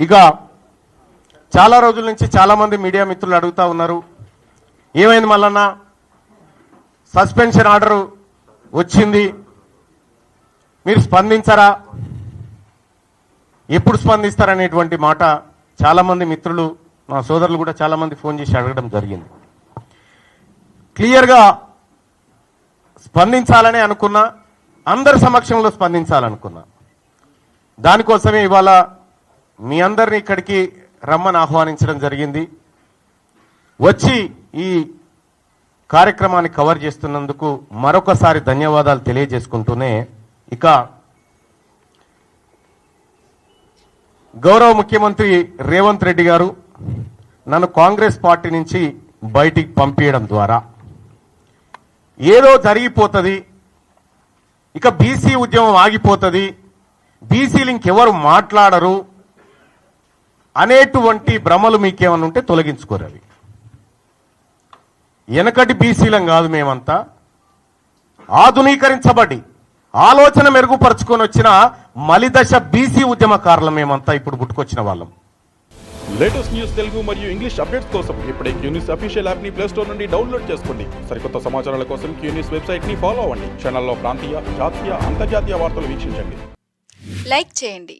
ఇక చాలా రోజుల నుంచి చాలామంది మీడియా మిత్రులు అడుగుతా ఉన్నారు, ఏమైంది మల్లన్న, సస్పెన్షన్ ఆర్డర్ వచ్చింది, మీరు స్పందించరా, ఎప్పుడు స్పందిస్తారనేటువంటి మాట చాలామంది మిత్రులు, మా సోదరులు కూడా చాలామంది ఫోన్ చేసి అడగడం జరిగింది. క్లియర్గా స్పందించాలనే అనుకున్నా, అందరి సమక్షంలో స్పందించాలనుకున్నా. దానికోసమే ఇవాళ మీ అందరినీ ఇక్కడికి రమ్మని ఆహ్వానించడం జరిగింది. వచ్చి ఈ కార్యక్రమాన్ని కవర్ చేస్తున్నందుకు మరొకసారి ధన్యవాదాలు తెలియజేసుకుంటూనే, ఇక గౌరవ ముఖ్యమంత్రి రేవంత్ రెడ్డి గారు నన్ను కాంగ్రెస్ పార్టీ నుంచి బయటికి పంపించడం ద్వారా ఏదో జరిగిపోతుంది, ఇక బీసీ ఉద్యమం ఆగిపోతుంది, బీసీలు ఇంకెవరు మాట్లాడరు అనేటువంటి భ్రమలు మీకేమన్నా ఉంటే తొలగించుకోరు. అవి వెనకటి బీసీలం కాదు, మేమంతా ఆధునీకరించబడి ఆలోచన మెరుగుపరుచుకొని వచ్చిన మలిదశ బీసీ ఉద్యమకారులు మేమంతా ఇప్పుడు పుట్టుకొచ్చిన వాళ్ళం. లేటెస్ట్ న్యూస్ తెలుగు మరియు ఇంగ్లీష్ అప్డేట్స్ కోసం ఇప్పుడే క్యూన్యూస్ అఫీషియల్ యాప్ ని ప్లే స్టోర్ నుండి డౌన్లోడ్ చేసుకోండి. సరికొత్త సమాచారాల కోసం క్యూన్యూస్ వెబ్సైట్ ని ఫాలో అవ్వండి. ఛానల్లో ప్రాంతీయ, జాతీయ, అంతర్జాతీయ వార్తలు వీక్షించండి. లైక్ చేయండి.